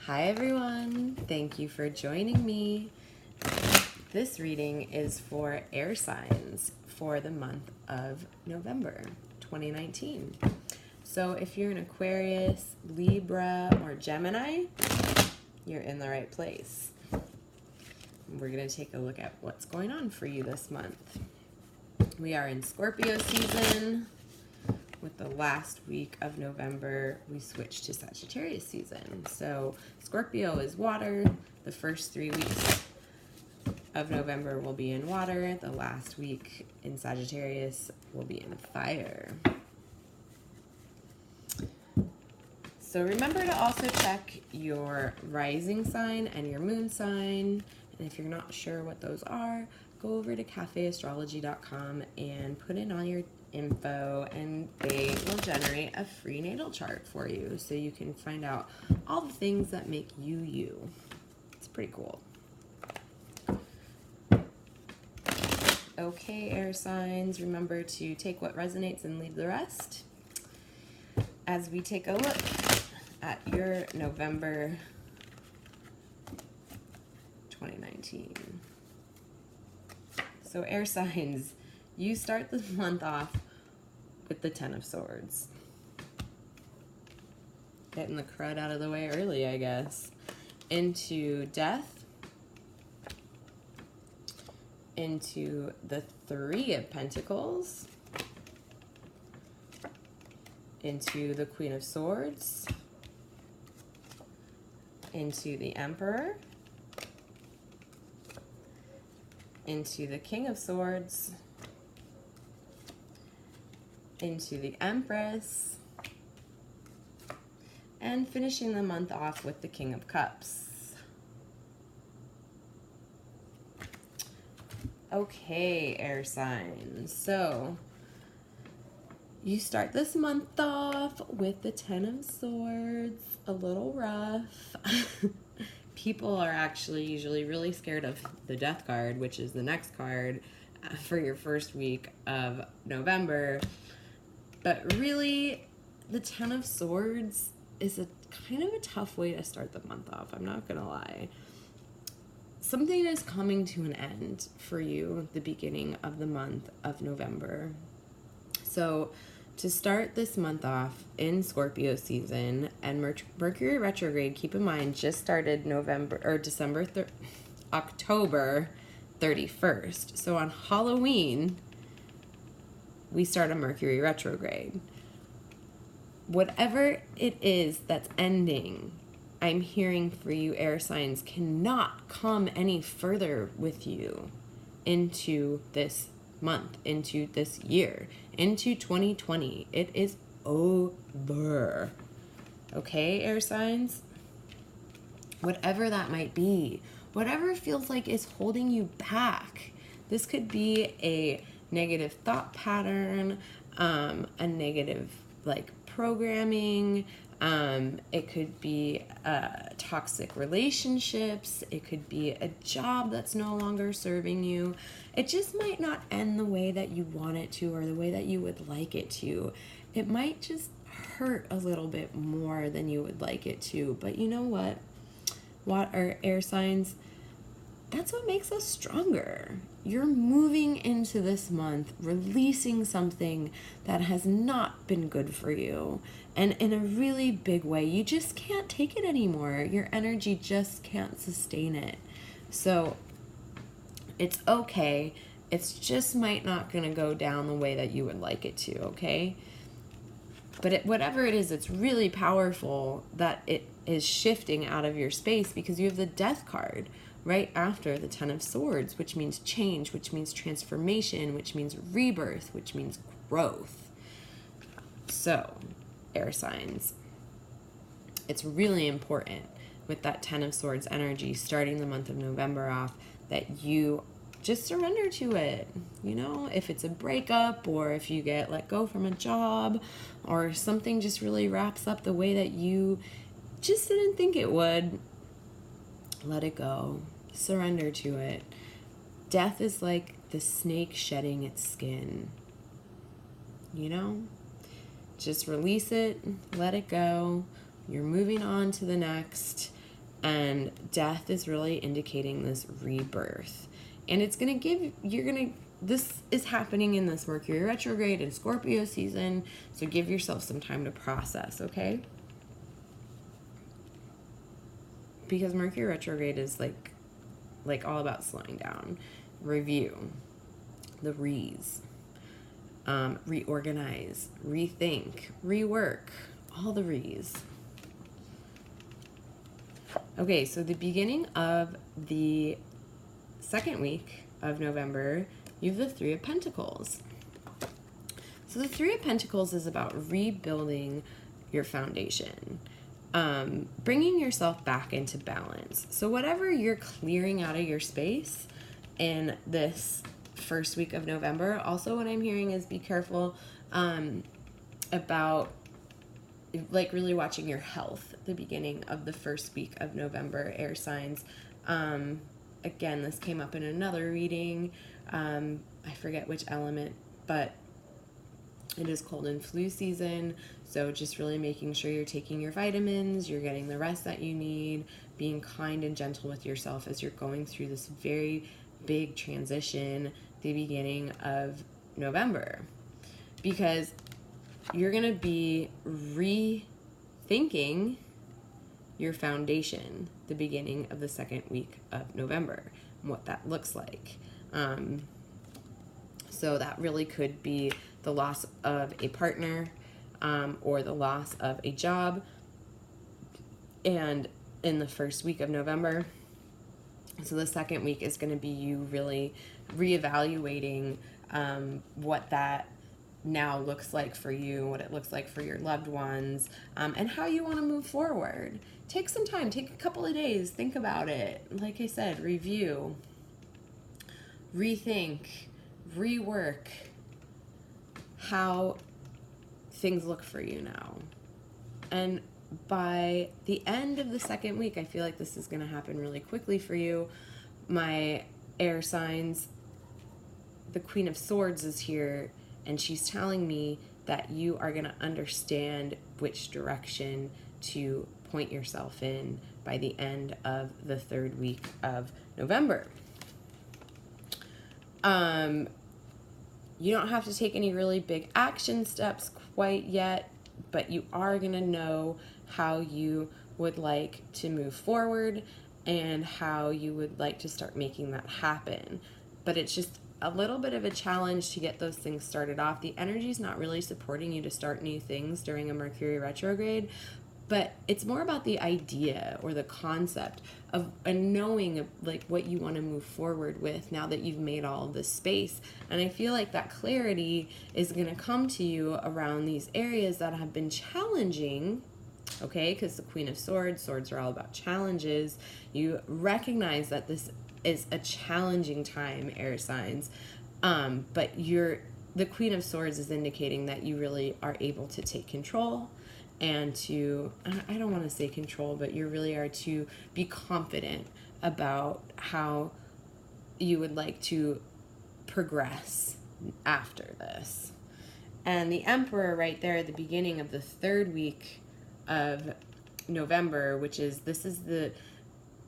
Hi everyone, thank you for joining me. This reading is for air signs for the month of November 2019. So if you're an Aquarius, Libra, or Gemini, you're in the right place. We're going to take a look at what's going on for you this month. We are in Scorpio season. With the last week of November, we switch to Sagittarius season. So Scorpio is water. The first 3 weeks of November will be in water. The last week in Sagittarius will be in fire. So remember to also check your rising sign and your moon sign. And if you're not sure what those are, go over to cafeastrology.com and put in all your info, and they will generate a free natal chart for you so you can find out all the things that make you you. It's pretty cool. Okay, air signs, remember to take what resonates and leave the rest. As we take a look at your November 2019. So air signs, you start the month off with the Ten of Swords. Getting the crud out of the way early, I guess. Into death. Into the Three of Pentacles. Into the Queen of Swords. Into the Emperor. Into the King of Swords. Into the Empress, and finishing the month off with the King of Cups. Okay, air signs. So you start this month off with the Ten of Swords, a little rough. People are actually usually really scared of the Death card, which is the next card for your first week of November. But really, the Ten of Swords is a kind of a tough way to start the month off. I'm not gonna lie. Something is coming to an end for you at the beginning of the month of November. So to start this month off in Scorpio season, and Mercury retrograde, keep in mind, just started October 31st. So on Halloween, we start a Mercury retrograde. Whatever it is that's ending, I'm hearing for you air signs, cannot come any further with you into this month, into this year, into 2020. It is over. Okay, air signs? Whatever that might be, whatever feels like is holding you back. This could be a negative thought pattern, a negative programming, it could be toxic relationships, it could be a job that's no longer serving you. It just might not end the way that you want it to or the way that you would like it to. It might just hurt a little bit more than you would like it to. But you know what? What are air signs? That's what makes us stronger. You're moving into this month, releasing something that has not been good for you. And in a really big way, you just can't take it anymore. Your energy just can't sustain it. So it's okay. It's just might not going to go down the way that you would like it to, okay? But whatever it is, it's really powerful that it is shifting out of your space, because you have the Death card right after the Ten of Swords, which means change, which means transformation, which means rebirth, which means growth. So, air signs, it's really important with that Ten of Swords energy starting the month of November off that you just surrender to it. You know, if it's a breakup, or if you get let go from a job, or something just really wraps up the way that you just didn't think it would, let it go. Surrender to it. Death is like the snake shedding its skin. You know? Just release it, let it go. You're moving on to the next. And death is really indicating this rebirth. And it's going to give, this is happening in this Mercury retrograde and Scorpio season. So give yourself some time to process, okay? Because Mercury retrograde is like all about slowing down, review, the re's, reorganize, rethink, rework, all the re's. Okay, so the beginning of the second week of November, you have the Three of Pentacles. So the Three of Pentacles is about rebuilding your foundation, bringing yourself back into balance. So whatever you're clearing out of your space in this first week of November, also what I'm hearing is be careful about like really watching your health the beginning of the first week of November, air signs. Again, this came up in another reading. I forget which element, but it is cold and flu season. So just really making sure you're taking your vitamins, you're getting the rest that you need, being kind and gentle with yourself as you're going through this very big transition, the beginning of November. Because you're going to be rethinking your foundation the beginning of the second week of November and what that looks like. So that really could be the loss of a partner or the loss of a job. And in the first week of November, so the second week is going to be you really reevaluating what that now looks like for you, what it looks like for your loved ones, and how you want to move forward. Take some time, take a couple of days, think about it. Like I said, review, rethink, rework how things look for you now. And by the end of the second week, I feel like this is going to happen really quickly for you. My air signs, the Queen of Swords is here, and she's telling me that you are going to understand which direction to point yourself in by the end of the third week of November. You don't have to take any really big action steps quite yet, but you are going to know how you would like to move forward and how you would like to start making that happen. But it's just a little bit of a challenge to get those things started off. The energy is not really supporting you to start new things during a Mercury retrograde, but it's more about the idea or the concept of a knowing of like what you want to move forward with now that you've made all of this space. And I feel like that clarity is going to come to you around these areas that have been challenging, okay? Because the Queen of Swords are all about challenges. You recognize that this is a challenging time, air signs, but the Queen of Swords is indicating that you really are able to take control and to, I don't want to say control, but you really are to be confident about how you would like to progress after this. And the Emperor right there at the beginning of the third week of November, this is the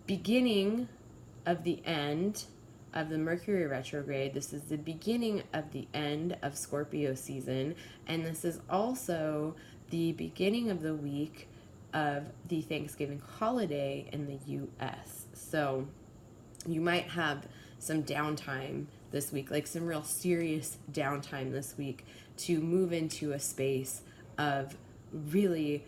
beginning of the end of the Mercury retrograde. This is the beginning of the end of Scorpio season, and this is also the beginning of the week of the Thanksgiving holiday in the US. So you might have some downtime this week, like some real serious downtime this week to move into a space of really,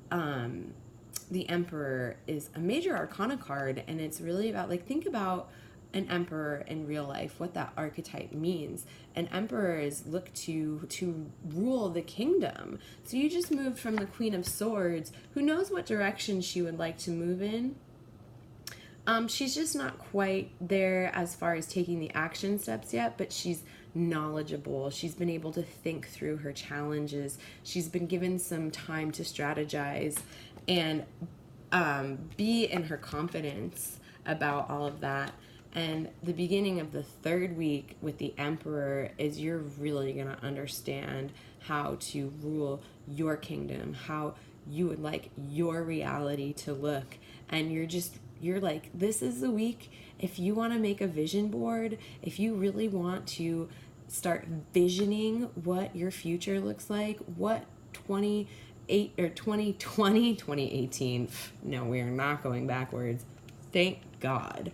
the Emperor is a major arcana card, and it's really about, like, think about an emperor in real life, what that archetype means. An emperor is looked to rule the kingdom. So you just moved from the Queen of Swords, who knows what direction she would like to move in. She's just not quite there as far as taking the action steps yet, but she's knowledgeable. She's been able to think through her challenges. She's been given some time to strategize and be in her confidence about all of that. And the beginning of the third week with the Emperor is you're really going to understand how to rule your kingdom, how you would like your reality to look. And you're like, this is the week. If you want to make a vision board, if you really want to start visioning what your future looks like, what 2018, no, we are not going backwards. Thank God.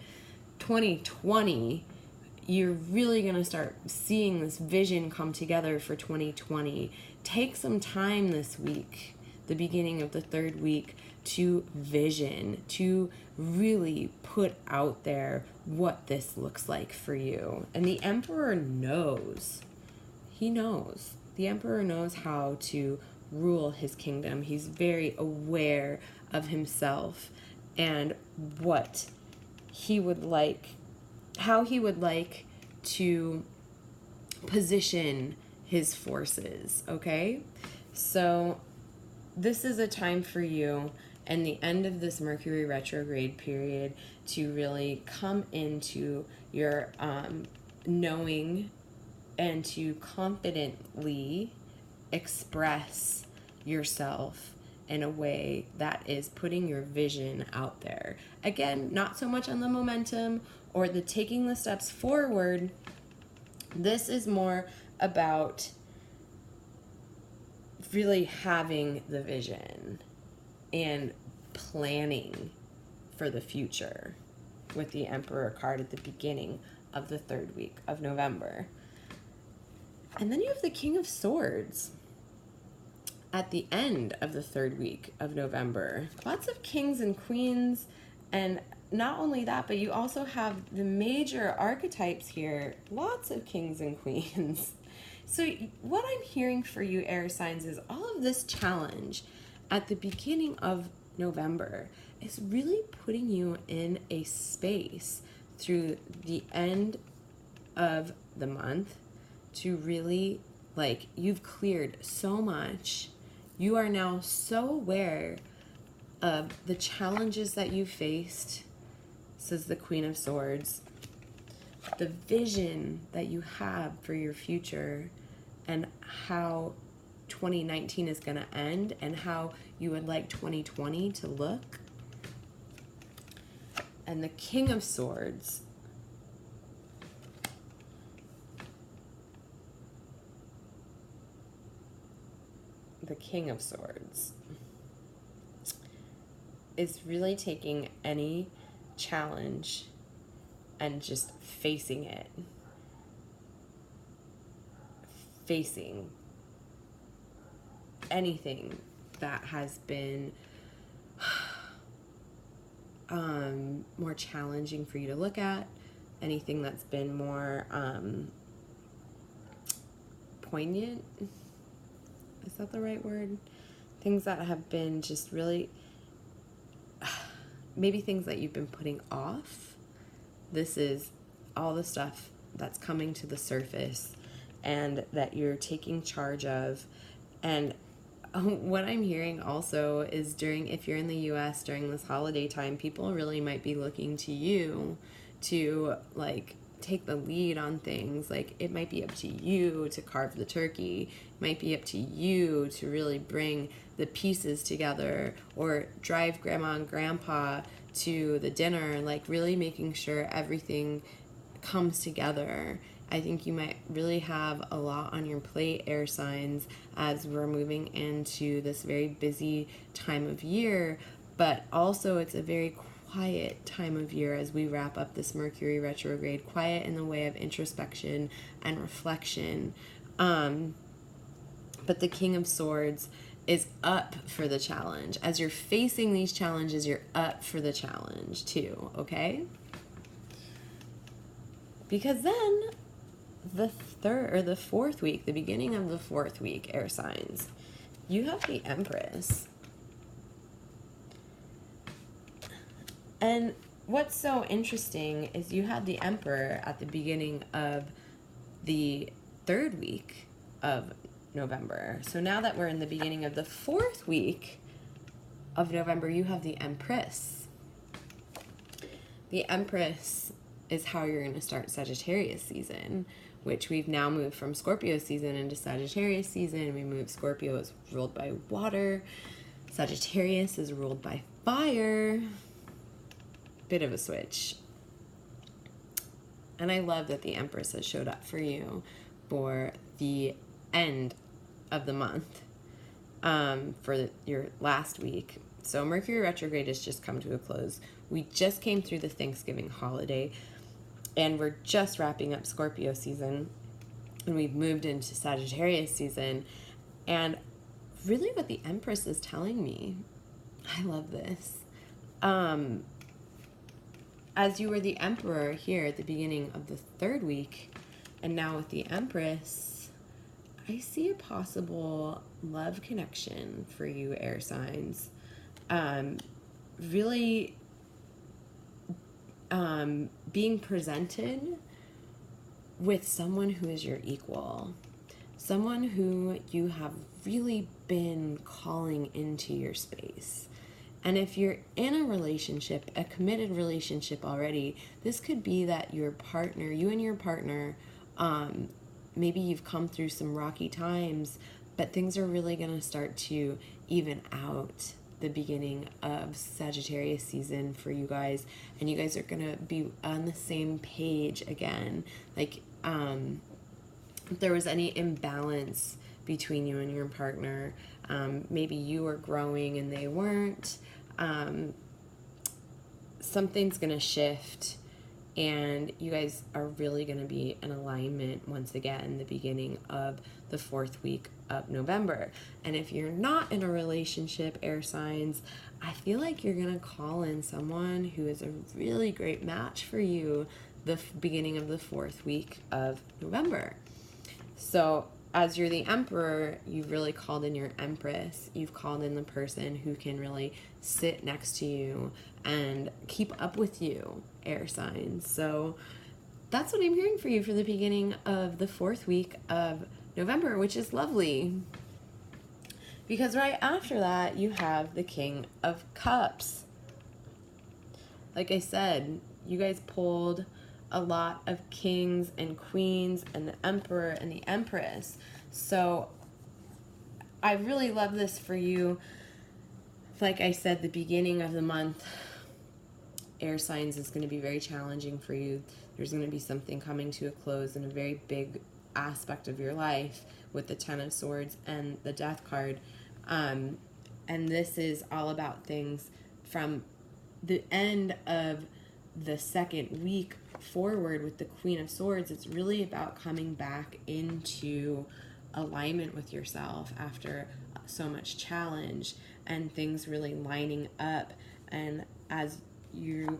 2020, you're really going to start seeing this vision come together for 2020. Take some time this week, the beginning of the third week, to vision, to really put out there what this looks like for you. And the Emperor knows. He knows. The Emperor knows how to rule his kingdom. He's very aware of himself and what he would like, how he would like to position his forces, okay? So this is a time for you and the end of this Mercury retrograde period to really come into your knowing and to confidently express yourself in a way that is putting your vision out there. Again, not so much on the momentum or the taking the steps forward. This is more about really having the vision and planning for the future with the Emperor card at the beginning of the third week of November. And then you have the King of Swords at the end of the third week of November. Lots of kings and queens, and not only that, but you also have the major archetypes here. Lots of kings and queens. So what I'm hearing for you, air signs, is all of this challenge at the beginning of November is really putting you in a space through the end of the month to really, like, you've cleared so much. You are now so aware of the challenges that you faced, says the Queen of Swords, the vision that you have for your future and how 2019 is going to end and how you would like 2020 to look. And the King of Swords, the King of Swords is really taking any challenge and just facing it. Facing anything that has been more challenging for you to look at, anything that's been more poignant, is that the right word? Things that have been just really, maybe things that you've been putting off. This is all the stuff that's coming to the surface and that you're taking charge of. And what I'm hearing also is if you're in the US during this holiday time, people really might be looking to you to, like, take the lead on things. Like, it might be up to you to carve the turkey. It might be up to you to really bring the pieces together or drive grandma and grandpa to the dinner, like really making sure everything comes together. I think you might really have a lot on your plate, air signs, as we're moving into this very busy time of year, but also it's a very quiet time of year as we wrap up this Mercury retrograde, quiet in the way of introspection and reflection. But the King of Swords is up for the challenge. As you're facing these challenges, you're up for the challenge too, okay? Because then the fourth week, the beginning of the fourth week, air signs, you have the Empress. And what's so interesting is you had the Emperor at the beginning of the third week of November. So now that we're in the beginning of the fourth week of November, you have the Empress. The Empress is how you're going to start Sagittarius season, which we've now moved from Scorpio season into Sagittarius season. We moved Scorpio is ruled by water. Sagittarius is ruled by fire. Bit of a switch. And I love that the Empress has showed up for you for the end of the month, for your last week. So Mercury retrograde has just come to a close. We just came through the Thanksgiving holiday, and we're just wrapping up Scorpio season, and we've moved into Sagittarius season. And really what the Empress is telling me, I love this. As you were the Emperor here at the beginning of the third week, and now with the Empress, I see a possible love connection for you, air signs. Really being presented with someone who is your equal, someone who you have really been calling into your space. And if you're in a relationship, a committed relationship already, this could be that your partner, you and your partner, maybe you've come through some rocky times, but things are really going to start to even out the beginning of Sagittarius season for you guys. And you guys are going to be on the same page again. Like, if there was any imbalance between you and your partner, maybe you were growing and they weren't, something's going to shift, and you guys are really going to be in alignment once again the beginning of the fourth week of November. And if you're not in a relationship, air signs, I feel like you're going to call in someone who is a really great match for you the beginning of the fourth week of November. So as you're the Emperor, you've really called in your Empress. You've called in the person who can really sit next to you and keep up with you, air signs. So that's what I'm hearing for you for the beginning of the fourth week of November, which is lovely. Because right after that, you have the King of Cups. Like I said, you guys pulled a lot of kings and queens and the Emperor and the Empress. So I really love this for you. Like I said, the beginning of the month, air signs, is going to be very challenging for you. There's going to be something coming to a close in a very big aspect of your life with the Ten of Swords and the Death card. And this is all about things from the end of the second week forward with the Queen of Swords. It's really about coming back into alignment with yourself after so much challenge and things really lining up. And as you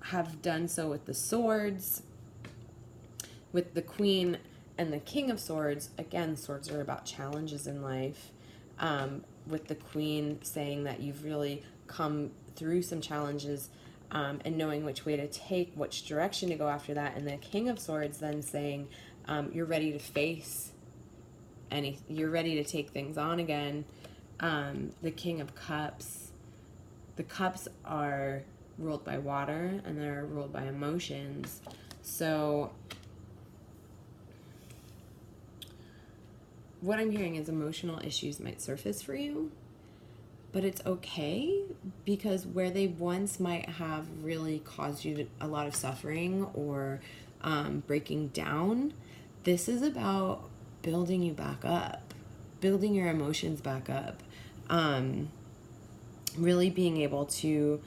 have done so with the swords, with the Queen and the King of Swords, again, swords are about challenges in life. With the Queen saying that you've really come through some challenges, and knowing which way to take, which direction to go after that. And the King of Swords then saying, you're ready to face you're ready to take things on again. The King of Cups, the cups are ruled by water and they're ruled by emotions. So what I'm hearing is emotional issues might surface for you, but it's okay, because where they once might have really caused you a lot of suffering or breaking down, this is about building you back up, building your emotions back up, really being able to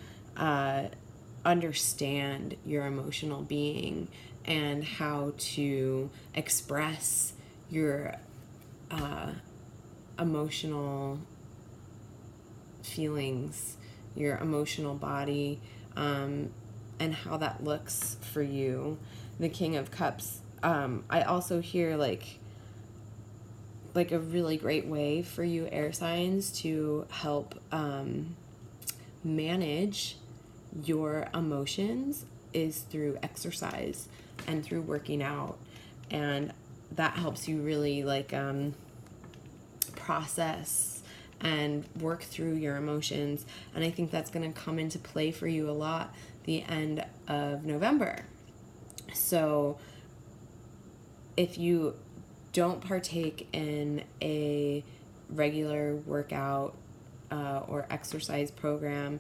understand your emotional being and how to express your emotional feelings, your emotional body, and how that looks for you. The King of Cups, I also hear like a really great way for you air signs to help manage your emotions is through exercise and through working out. And that helps you really like process and work through your emotions. And I think that's going to come into play for you a lot the end of November. So if you don't partake in a regular workout or exercise program,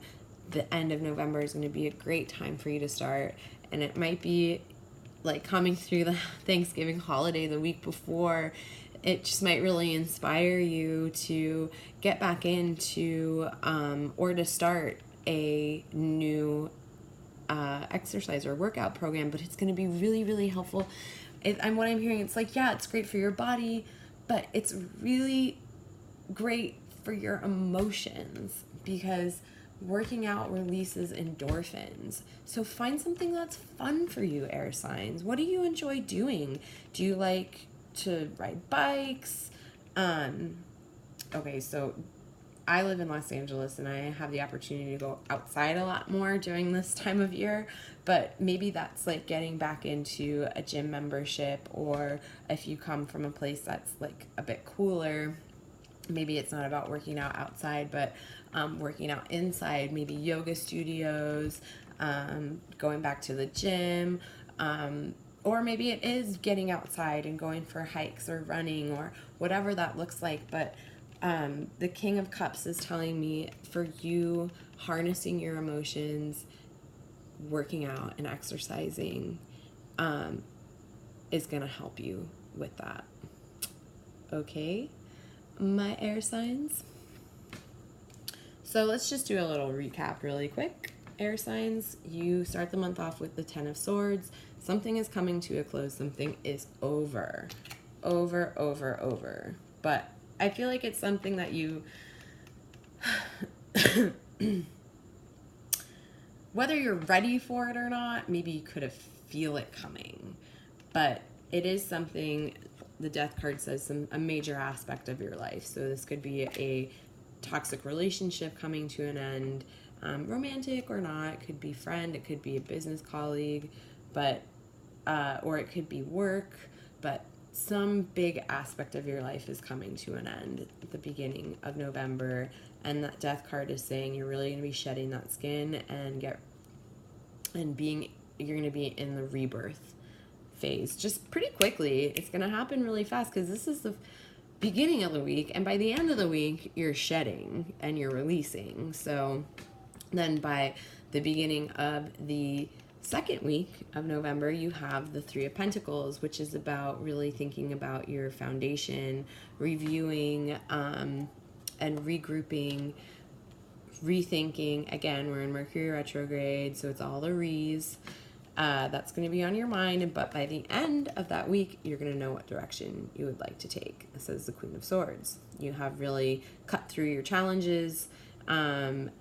the end of November is going to be a great time for you to start. And it might be like coming through the Thanksgiving holiday the week before. It just might really inspire you to get back into or to start a new exercise or workout program. But it's going to be really, really helpful. And what I'm hearing, it's like, yeah, it's great for your body, but it's really great for your emotions, because working out releases endorphins. So find something that's fun for you, air signs. What do you enjoy doing? Do you like to ride bikes? Okay, so I live in Los Angeles and I have the opportunity to go outside a lot more during this time of year, but maybe that's like getting back into a gym membership, or if you come from a place that's like a bit cooler, maybe it's not about working out outside, but working out inside, maybe yoga studios, going back to the gym, or maybe it is getting outside and going for hikes or running or whatever that looks like. But the King of Cups is telling me for you, harnessing your emotions, working out and exercising is going to help you with that. Okay, my air signs. So let's just do a little recap really quick. Air signs, you start the month off with the 10 of Swords. Something is coming to a close. Something is over. But I feel like it's something that you, whether you're ready for it or not, maybe you could have feel it coming. But it is something, the Death card says, a major aspect of your life. So this could be a toxic relationship coming to an end, romantic or not. It could be friend, it could be a business colleague, but or it could be work, but some big aspect of your life is coming to an end at the beginning of November. And that Death card is saying you're really going to be shedding that skin and you're going to be in the rebirth phase just pretty quickly. It's going to happen really fast because this is the beginning of the week, and by the end of the week you're shedding and you're releasing. So then by the beginning of the second week of November, you have the Three of Pentacles, which is about really thinking about your foundation, reviewing and regrouping, rethinking. Again, we're in Mercury retrograde, so it's all the re's. That's going to be on your mind, but by the end of that week, you're going to know what direction you would like to take. This is the Queen of Swords. You have really cut through your challenges, and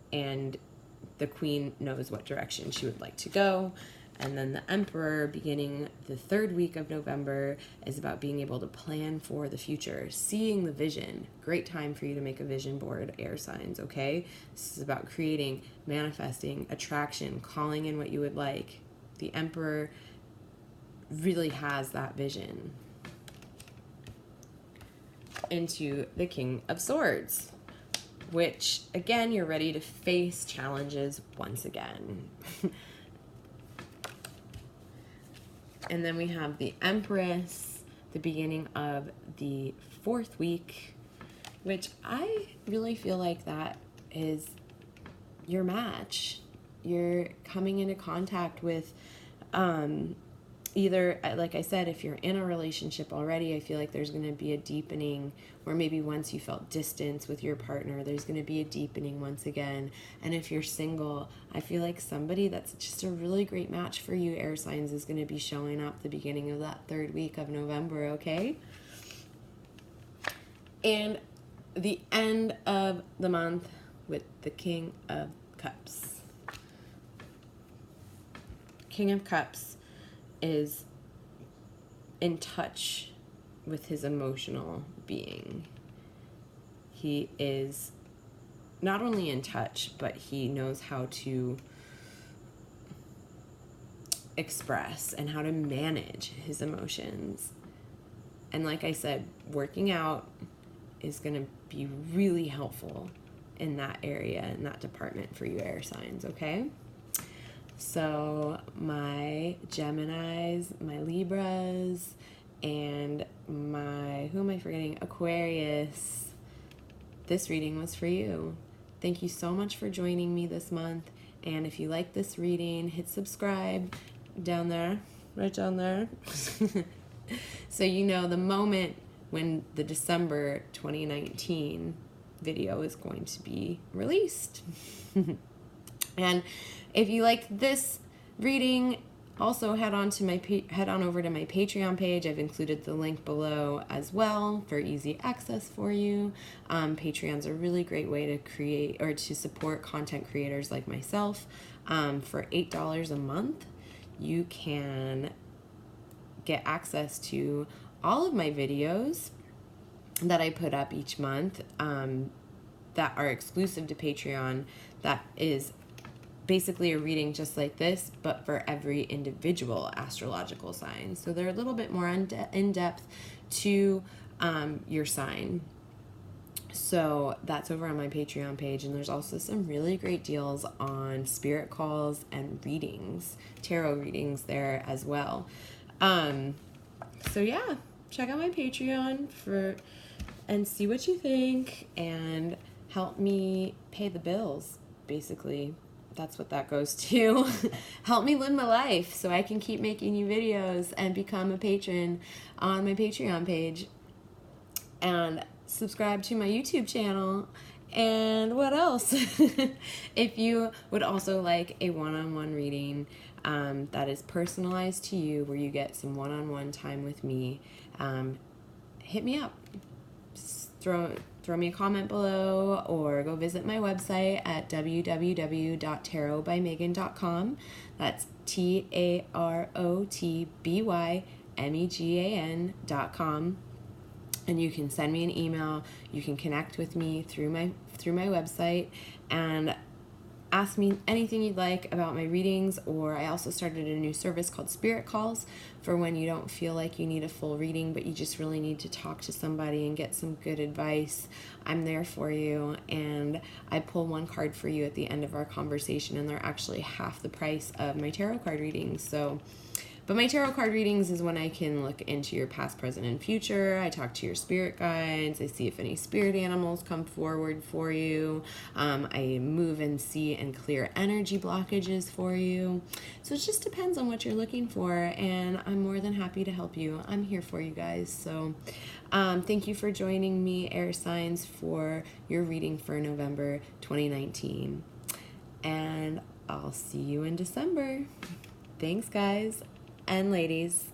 the Queen knows what direction she would like to go. And then the Emperor, beginning the third week of November, is about being able to plan for the future, seeing the vision. Great time for you to make a vision board, air signs, okay? This is about creating, manifesting, attraction, calling in what you would like. The Emperor really has that vision. Into the King of Swords, which, again, you're ready to face challenges once again. And then we have the Empress, the beginning of the fourth week, which I really feel like that is your match. You're coming into contact with either, like I said, if you're in a relationship already, I feel like there's going to be a deepening, or maybe once you felt distance with your partner, there's going to be a deepening once again. And if you're single, I feel like somebody that's just a really great match for you, air signs, is going to be showing up the beginning of that third week of November, okay? And the end of the month with the King of Cups. King of Cups is in touch with his emotional being. He is not only in touch, but he knows how to express and how to manage his emotions. And like I said, working out is going to be really helpful in that area, in that department for you, air signs, okay? So my Geminis, my Libras, and my, who am I forgetting? Aquarius. This reading was for you. thank you so much for joining me this month. And if you like this reading, hit subscribe down there, right down there. So you know the moment when the December 2019 video is going to be released. And if you like this reading, also head on over to my Patreon page. I've included the link below as well for easy access for you. Patreon's a really great way to create or to support content creators like myself. For $8 a month, you can get access to all of my videos that I put up each month that are exclusive to Patreon. That is basically a reading just like this, but for every individual astrological sign. So they're a little bit more in depth to your sign. So that's over on my Patreon page. And there's also some really great deals on spirit calls and readings, tarot readings there as well. So yeah, check out my Patreon and see what you think and help me pay the bills, basically. That's what that goes to. Help me live my life so I can keep making you videos and become a patron on my Patreon page. And subscribe to my YouTube channel. And what else? If you would also like a one-on-one reading that is personalized to you, where you get some one-on-one time with me, hit me up. Just throw me a comment below or go visit my website at www.tarotbymegan.com. That's tarotbymegan.com. And you can send me an email. You can connect with me through my website and ask me anything you'd like about my readings. Or I also started a new service called Spirit Calls for when you don't feel like you need a full reading, but you just really need to talk to somebody and get some good advice. I'm there for you, and I pull one card for you at the end of our conversation, and they're actually half the price of my tarot card readings. But my tarot card readings is when I can look into your past, present, and future. I talk to your spirit guides. I see if any spirit animals come forward for you. I move and see and clear energy blockages for you. So it just depends on what you're looking for, and I'm more than happy to help you. I'm here for you guys. So thank you for joining me, air signs, for your reading for November 2019. And I'll see you in December. Thanks, guys and ladies.